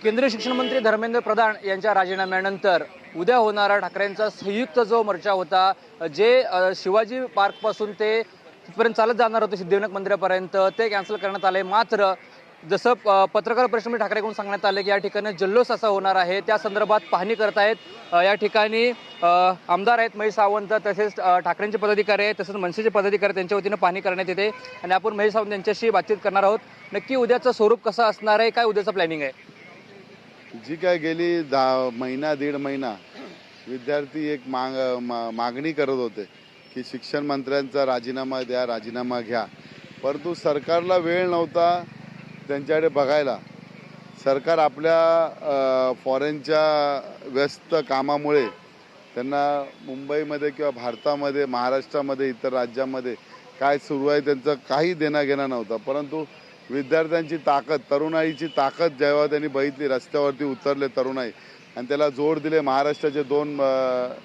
केंद्रीय शिक्षण मंत्री धर्मेंद्र प्रधान यांच्या राजीनाम्यानंतर उद्या होणारा ठाकरेंचा संयुक्त जो मोर्चा होता, जे शिवाजी पार्कपासून ते तिथपर्यंत चालत जाणार होते सिद्धिविनायक मंदिरापर्यंत, ते कॅन्सल करण्यात आले। मात्र जसं पत्रकार परिषदेमध्ये ठाकरेकडून सांगण्यात आले की या ठिकाणी जल्लोष असा होणार आहे, त्या संदर्भात पाहणी करतायत या ठिकाणी आमदार आहेत महेश सावंत, तसेच ठाकरेंचे पदाधिकारी आहेत, तसेच मनसेचे पदाधिकारी, त्यांच्या वतीनं पाहणी करण्यात येते। आणि आपण महेश सावंत यांच्याशी बातचीत करणार आहोत। नक्की उद्याचं स्वरूप कसं असणार आहे, काय उद्याचं प्लॅनिंग आहे? जी काय गेली दीड महिना विद्यार्थी एक मागणी करत होते की शिक्षण मंत्र्यांचा राजीनामा द्या, राजीनामा घ्या, परंतु सरकारला वेळ नव्हता त्यांच्याकडे बघायला। सरकार आपल्या फॉरेनच्या व्यस्त कामामुळे त्यांना मुंबईमध्ये किंवा भारतामध्ये, महाराष्ट्रामध्ये, इतर राज्यामध्ये काय सुरू आहे त्यांचं काही देणं घेणं नव्हतं। परंतु विद्यार्थ्यांची ताकद, तरुणाईची ताकद जेव्हा त्यांनी बघितली, रस्त्यावरती उतरले तरुणाई आणि त्याला जोड दिले महाराष्ट्राचे दोन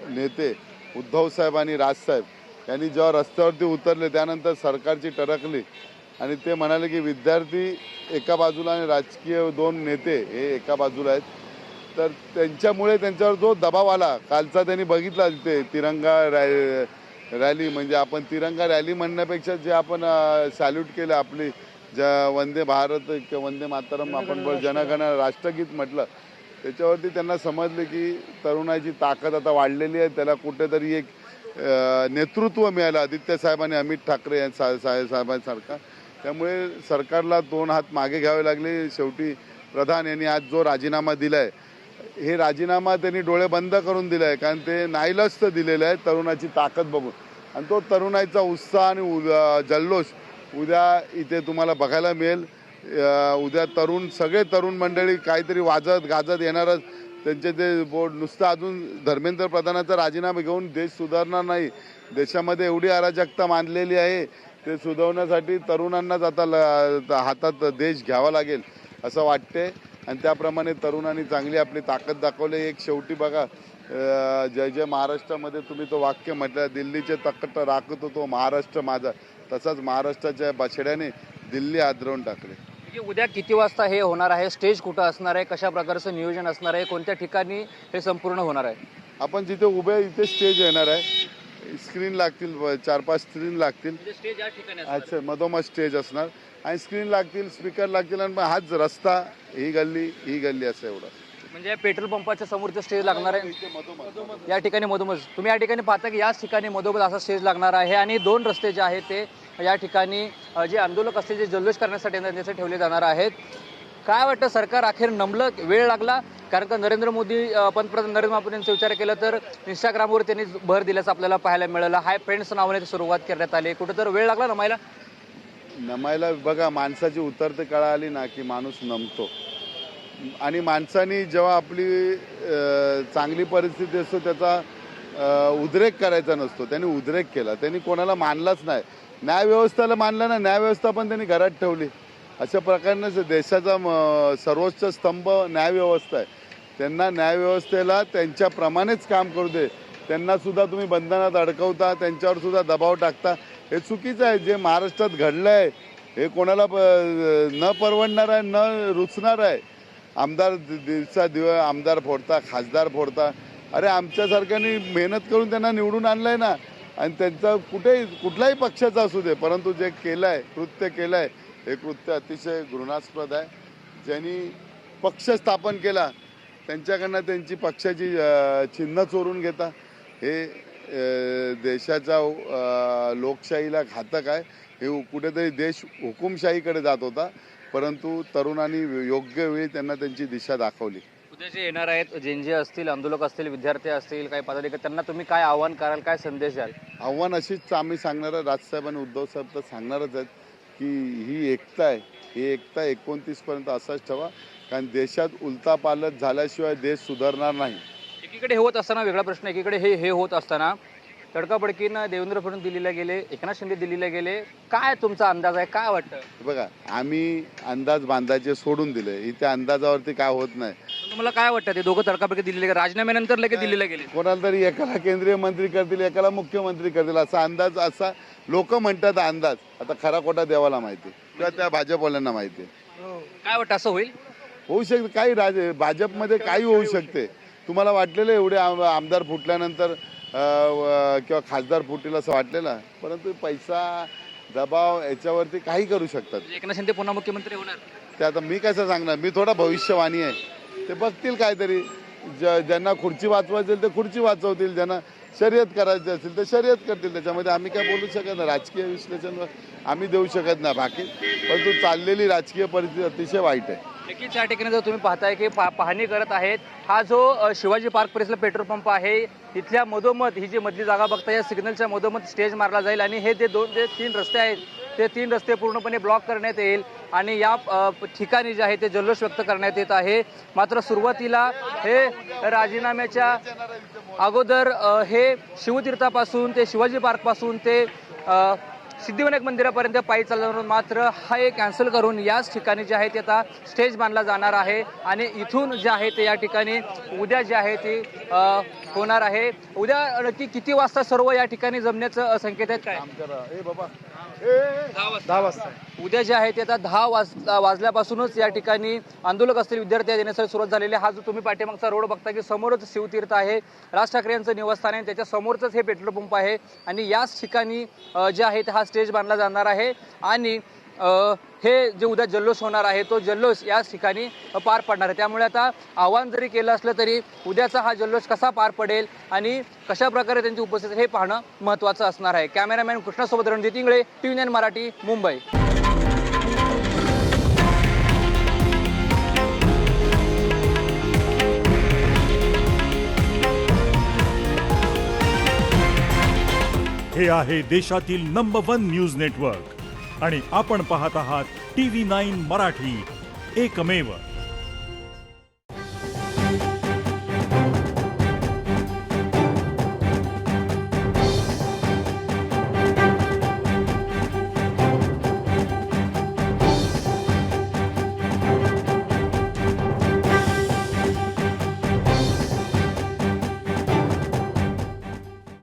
नेते उद्धव साहेब आणि राजसाहेब यांनी जेव्हा रस्त्यावरती उतरले, त्यानंतर सरकारची टरकली आणि ते म्हणाले की विद्यार्थी एका बाजूला आणि राजकीय दोन नेते हे एका बाजूला आहेत। तर त्यांच्यामुळे त्यांच्यावर जो दबाव आला कालचा त्यांनी बघितला, ते तिरंगा रॅली, म्हणजे आपण तिरंगा रॅली म्हणण्यापेक्षा जे आपण सॅल्यूट केलं, आपली वंदे भारत किंवा वंदे मातरम आपण जनगण राष्ट्रगीत म्हटलं, त्याच्यावरती त्यांना समजले की तरुणाची ताकद आता वाढलेली आहे, त्याला कुठेतरी एक नेतृत्व मिळालं आदित्य साहेबांनी, अमित ठाकरे साहेबांसारखा। त्यामुळे सरकारला दोन हात मागे घ्यावे लागले। शेवटी प्रधान यांनी आज जो राजीनामा दिला आहे, हे राजीनामा त्यांनी डोळे बंद करून दिला आहे, कारण ते नाईलाज दिलेलं आहे तरुणाची ताकद बघून। आणि तो तरुणाईचा उत्साह आणि जल्लोष उद्या इथे तुम्हाला बघायला मिळेल। उद्या सगळे तरुण मंडळी काहीतरी वाजत गाजत येणारच। त्यांचे ते बोर्ड नुसतं अजून धर्मेंद्र प्रधानाचा राजीनामा घेऊन देश सुधारणार नाही। देशामध्ये एवढी अराजकता मांडलेली आहे, ते सुधारण्यासाठी तरुणांनाच आता हातात देश घ्यावा लागेल असं वाटते। आणि त्याप्रमाणे तरुणांनी चांगली आपली ताकद दाखवली। एक शेवटी बघा, जय जय महाराष्ट्रामध्ये तुम्ही तो वाक्य म्हटलं, दिल्लीचे तख्त राखतो तो महाराष्ट्र माझा, तसाच महाराष्ट्राच्या बछड्याने दिल्ली आदरवून टाकले। उद्या किती वाजता हे होणार आहे? स्टेज कुठं असणार आहे? कशा प्रकारचं नियोजन असणार आहे? कोणत्या ठिकाणी हे संपूर्ण होणार आहे? आपण जिथे उभे इथे स्टेज येणार आहे। स्क्रीन लागतील, 4-5 स्क्रीन लागतील। स्टेज या ठिकाणी अच्छा, मधोमध स्टेज असणार आणि स्क्रीन लागतील, स्पीकर लागतील आणि हाच रस्ता, ही गल्ली असं एवढं। म्हणजे पेट्रोल पंपाच्या समोरचं स्टेज लागणार आहे या ठिकाणी मधोमध। तुम्ही या ठिकाणी पाहता की याच ठिकाणी मधोमध असा स्टेज लागणार आहे आणि दोन रस्ते जे आहेत ते या ठिकाणी जे आंदोलक असतील, जे जल्लोष करण्यासाठी त्यांचे ठेवले जाणार आहेत। काय वाटतं, सरकार अखेर नमलं, वेळ लागला? कारण का नरेंद्र मोदी, पंतप्रधान नरेंद्र मोदी यांचा विचार केला तर इंस्टाग्रामवर त्यांनी भर दिल्याचं आपल्याला पाहायला मिळालं। हाय फ्रेंड्स नावाने सुरुवात करण्यात आली, कुठेतरी वेळ लागला नमायला। बघा, माणसाची उतरते कळा आली ना की माणूस नमतो। आणि माणसानी जेव्हा आपली चांगली परिस्थिती असतो त्याचा उद्रेक करायचा नसतो, त्यांनी उद्रेक केला, त्यांनी कोणाला मानलाच नाही। न्यायव्यवस्थेला मानलं ना, न्यायव्यवस्था पण त्यांनी घरात ठेवली। अशा प्रकारेच देशाचा सर्वोच्च स्तंभ न्यायव्यवस्था आहे। त्यांना न्यायव्यवस्थेला त्यांच्याप्रमाणेच काम करू दे। त्यांना सुद्धा तुम्ही बंधनात अडकवता, त्यांच्यावर सुद्धा दबाव टाकता, हे चुकीचं आहे। जे महाराष्ट्रात घडलं आहे हे कोणाला न परवडणार आहे, न रुचणार आहे। आमदार दिवस आमदार फोडता, खासदार फोडता। अरे, आमच्यासारख्यांनी मेहनत करून त्यांना निवडून आणलं आहे ना, आणि त्यांचा कुठलाही पक्षाचा असू दे, परंतु जे केलं आहे, कृत्य केलं आहे, हे कृत्य अतिशय घृणास्पद आहे। ज्यांनी पक्ष स्थापन केला त्यांच्याकडनं त्यांची पक्षाची चिन्ह चोरून घेता, हे देशाच्या लोकशाहीला घातक आहे। हे कुठेतरी देश हुकुमशाहीकडे जात होता, परंतु तरुणांनी योग्य वेळी त्यांना त्यांची दिशा दाखवली। उद्या जे येणार आहेत, जे असतील, आंदोलक असतील, विद्यार्थी असतील, काही पदाधिकारी, त्यांना तुम्ही काय आव्हान कराल, काय संदेश द्याल? आव्हान अशीच आम्ही सांगणार आहे, राजसाहेब आणि उद्धव साहेब तर सांगणारच आहेत की ही एकता आहे, ही एकता 29 पर्यंत असाच ठेवा, कारण देशात उलथापालट झाल्याशिवाय देश सुधारणार नाही। एकीकडे हे होत असताना वेगळा प्रश्न, एकीकडे हे होत असताना तडकाफडकीनं देवेंद्र फडणवीस दिल्लीला गेले, एकनाथ शिंदे दिल्लीला गेले, काय तुमचा अंदाज आहे? काय वाटतं? बघा, आम्ही अंदाज बांधायचे सोडून दिले, इथे अंदाजावरती काय होत नाही। तुम्हाला काय वाटतं, ते दोघं तडकाफडकी दिल्लीला गेले, राजीनाम्यानंतर लगेच दिल्लीला गेले? कोणाला तरी एकाला केंद्रीय मंत्री करतील, एकाला मुख्यमंत्री करतील, असा अंदाज, असा लोक म्हणतात अंदाज। आता खरा खोटा देवाला माहिती किंवा त्या भाजपवाल्यांना माहिती। काय वाटतं, असं होईल? होऊ शकते काही भाजपमध्ये काही होऊ शकते. तुम्हाला वाटलेलं एवढे आमदार फुटल्यानंतर किंवा खासदार फुटतील असं वाटलेलं, परंतु पैसा दबाव याच्यावरती काही करू शकतात. एकनाथ शिंदे पुन्हा मुख्यमंत्री होणार? ते आता मी कसं सांगणार, मी थोडा भविष्यवाणी आहे. ते बघतील काहीतरी, ज्यांना खुर्ची वाचवायची असेल ते खुर्ची वाचवतील, ज्यांना शर्यत करायची असेल तर शर्यत करतील. त्याच्यामध्ये आम्ही काय बोलू शकत नाही, राजकीय विश्लेषण आम्ही देऊ शकत नाही बाकी. परंतु चाललेली राजकीय परिस्थिती अतिशय वाईट आहे. नक्कीच या ठिकाणी जर तुम्ही पाहताय की पाहणी करत आहेत, हा जो शिवाजी पार्क परिसरातला पेट्रोल पंप आहे, इथल्या मधोमध ही जी मधली जागा बघता, या सिग्नलच्या मधोमध स्टेज मारला जाईल आणि हे जे 3 रस्ते आहेत ते 3 रस्ते पूर्णपणे ब्लॉक करण्यात येईल आणि या ठिकाणी जे आहे ते जल्लोष व्यक्त करण्यात येत आहे. मात्र सुरुवातीला हे राजीनाम्याच्या अगोदर हे शिवतीर्थापासून ते शिवाजी पार्कपासून ते सिद्धिविनायक मंदिरापर्यंत पायी चालणार, मात्र हा एक कॅन्सल करून याच ठिकाणी जे आहे ते आता स्टेज बांधला जाणार आहे आणि इथून जे आहे ते या ठिकाणी उद्या जे आहे ते होणार आहे. उद्या नक्की किती वाजता सर्व या ठिकाणी जमण्याचं संकेत आहेत काय? 10 वाजता. उद्या जे आहे ते आता 10 वाजल्यापासूनच या ठिकाणी आंदोलक असतील विद्यार्थी येण्यासाठी सुरुवात झालेली आहे. हा जो तुम्ही पाठीमागचा रोड बघता की समोरच शिवतीर्थ आहे, राज ठाकरे यांचं निवासस्थान आहे, त्याच्या समोरच हे पेट्रोल पंप आहे आणि याच ठिकाणी जे आहे हा स्टेज बांधला जाणार आहे आणि हे जे उद्या जल्लोष होणार आहे तो जल्लोष याच ठिकाणी पार पडणार आहे. त्यामुळे आता आव्हान जरी केलं असलं तरी उद्याचा हा जल्लोष कसा पार पडेल आणि कशा प्रकारे त्यांची उपस्थिती हे पाहणं महत्त्वाचं असणार आहे. कॅमेरामॅन कृष्णासोबत रणजित इंगळे, TV9 मराठी, मुंबई. हे आहे देशातील नंबर 1 न्यूज नेटवर्क आणि आपण पाहत आहात TV9 मराठी, एकमेव.